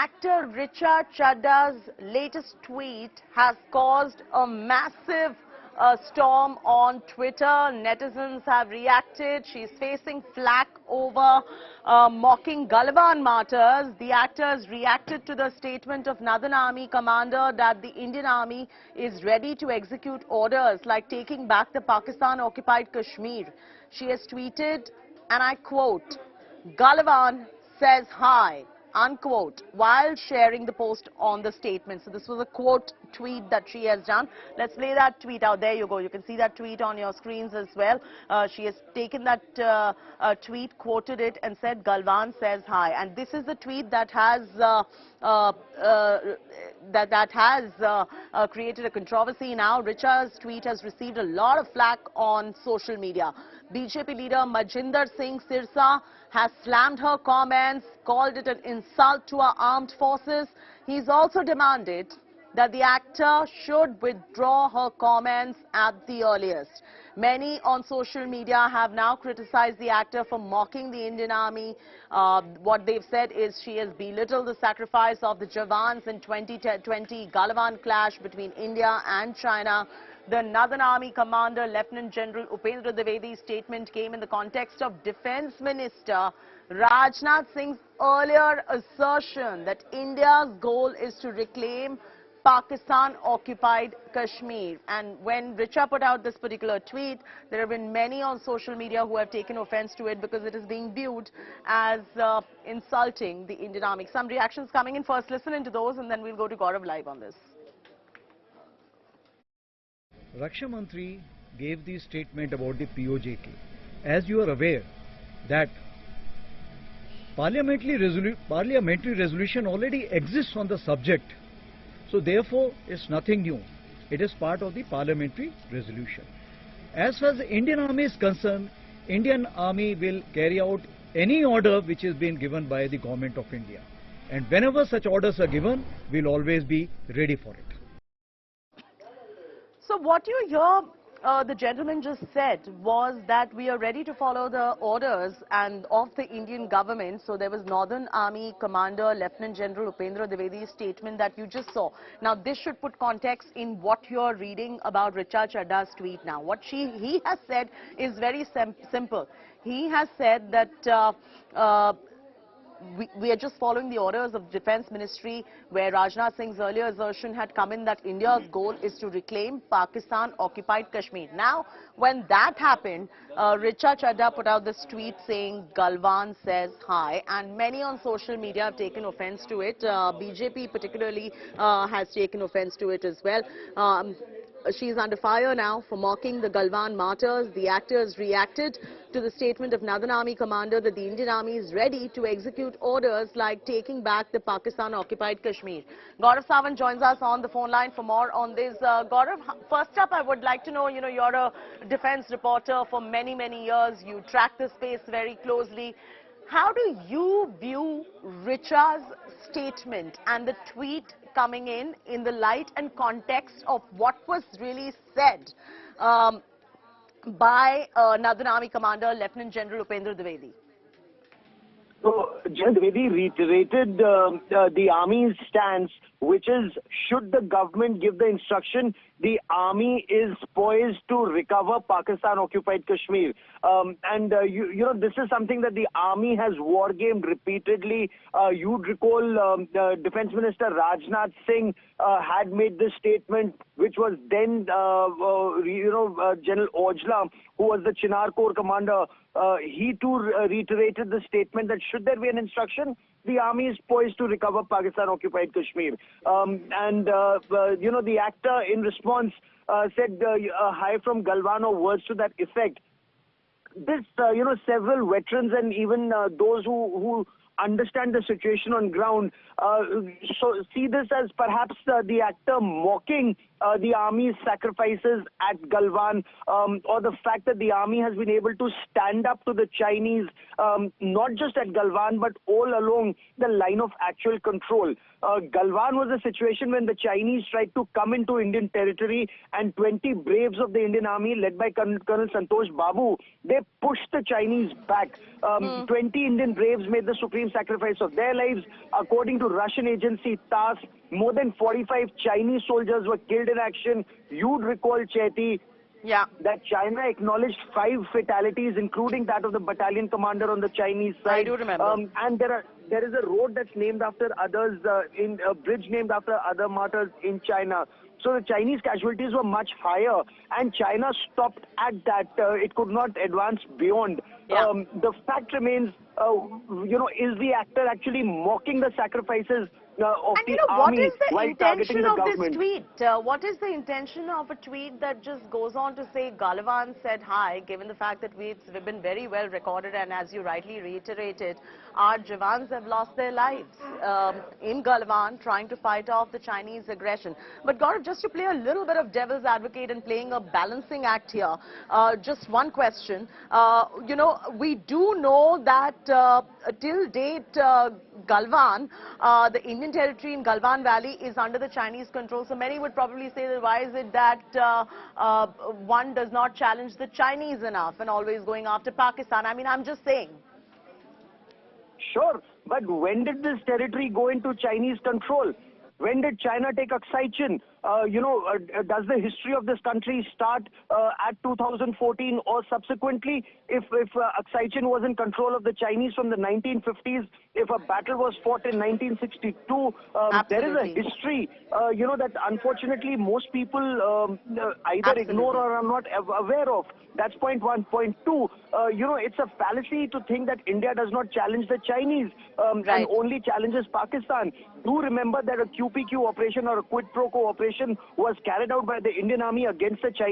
actor Richa Chadha's latest tweet has caused a massive storm on Twitter. Netizens have reacted. She's facing flack over mocking Galwan martyrs. The actors reacted to the statement of Northern Army commander that the Indian Army is ready to execute orders like taking back the Pakistan-occupied Kashmir. She has tweeted, and I quote, "Galwan says hi," unquote, while sharing the post on the statement. So this was a quote tweet that she has done. Let's play that tweet out. There you go. You can see that tweet on your screens as well. She has taken that tweet, quoted it and said, "Galwan says hi." And this is the tweet that has created a controversy now. Richa's tweet has received a lot of flack on social media. BJP leader Majinder Singh Sirsa has slammed her comments, called it an insult to our armed forces. He's also demanded that the actor should withdraw her comments at the earliest. Many on social media have now criticized the actor for mocking the Indian Army. What they've said is she has belittled the sacrifice of the Jawans in 2020 Galwan clash between India and China. The Northern Army commander, Lieutenant General Upendra Dwivedi's statement came in the context of Defence Minister Rajnath Singh's earlier assertion that India's goal is to reclaim Pakistan-occupied Kashmir. And when Richa put out this particular tweet, there have been many on social media who have taken offence to it because it is being viewed as insulting the Indian Army. Some reactions coming in. First, listen into those, and then we'll go to Gaurav live on this. Raksha Mantri gave the statement about the POJK. As you are aware that parliamentary resolution already exists on the subject. So therefore, it's nothing new. It is part of the parliamentary resolution. As far as the Indian Army is concerned, Indian Army will carry out any order which is being given by the Government of India. And whenever such orders are given, we'll always be ready for it. So what you hear the gentleman just said was that we are ready to follow the orders and of the Indian government. So there was Northern Army Commander Lieutenant General Upendra Dwivedi's statement that you just saw. Now this should put context in what you're reading about Richa Chadha's tweet now. What he has said is very simple. He has said that we are just following the orders of Defence Ministry, where Rajnath Singh's earlier assertion had come in that India's goal is to reclaim Pakistan-occupied Kashmir. Now, when that happened, Richa Chadha put out this tweet saying, "Galwan says hi," and many on social media have taken offence to it. BJP particularly has taken offence to it as well. She is under fire now for mocking the Galwan martyrs. The actors reacted to the statement of Northern Army commander that the Indian Army is ready to execute orders like taking back the Pakistan-occupied Kashmir. Gaurav Sawant joins us on the phone line for more on this. Gaurav, first up, I would like to know, you're a defence reporter for many, many years. You track this space very closely. How do you view Richa's statement and the tweet coming in the light and context of what was really said by Northern Army Commander Lieutenant General Upendra Dwivedi? So, General Dwivedi reiterated the Army's stance, which is, should the government give the instruction, the Army is poised to recover Pakistan-occupied Kashmir. This is something that the Army has war-gamed repeatedly. You'd recall Defence Minister Rajnath Singh had made this statement, which was then, General Ojla, who was the Chinar Corps commander. He too reiterated the statement that should there be an instruction, the Army is poised to recover Pakistan-occupied Kashmir. The actor in response said hi from Galwan or words to that effect. This, several veterans and even those who understand the situation on ground so see this as perhaps the actor mocking the Army's sacrifices at Galwan, or the fact that the Army has been able to stand up to the Chinese, not just at Galwan, but all along the line of actual control. Galwan was a situation when the Chinese tried to come into Indian territory, and 20 braves of the Indian Army, led by Colonel Santosh Babu, they pushed the Chinese back. 20 Indian braves made the supreme making sacrifice of their lives. According to Russian agency TASS, more than 45 Chinese soldiers were killed in action. You'd recall, Chaiti, Yeah. that China acknowledged 5 fatalities, including that of the battalion commander on the Chinese side. I do remember. And there is a road that's named after others, in a bridge named after other martyrs in China. So the Chinese casualties were much higher, and China stopped at that. It could not advance beyond. Yeah. The fact remains, is the actor actually mocking the sacrifices of And the you know, what army is the while targeting intention the of this government? tweet? What is the intention of a tweet that just goes on to say Galwan said hi, given the fact that we've been very well recorded, and as you rightly reiterated, our Jawans have lost their lives in Galwan trying to fight off the Chinese aggression. But Gaurav, just to play a little bit of devil's advocate and playing a balancing act here, just one question. We do know that till date, Galwan, the Indian territory in Galwan Valley is under the Chinese control. So many would probably say that why is it that one does not challenge the Chinese enough and always going after Pakistan? I mean, I'm just saying. Sure, but when did this territory go into Chinese control? When did China take Aksai Chin? Does the history of this country start at 2014 or subsequently? If Aksai Chin was in control of the Chinese from the 1950s, if a battle was fought in 1962, there is a history, that unfortunately most people either ignore or are not aware of. That's point one. Point two, it's a fallacy to think that India does not challenge the Chinese and only challenges Pakistan. Do remember that a QPQ operation or a quid pro quo operation was carried out by the Indian Army against the Chinese.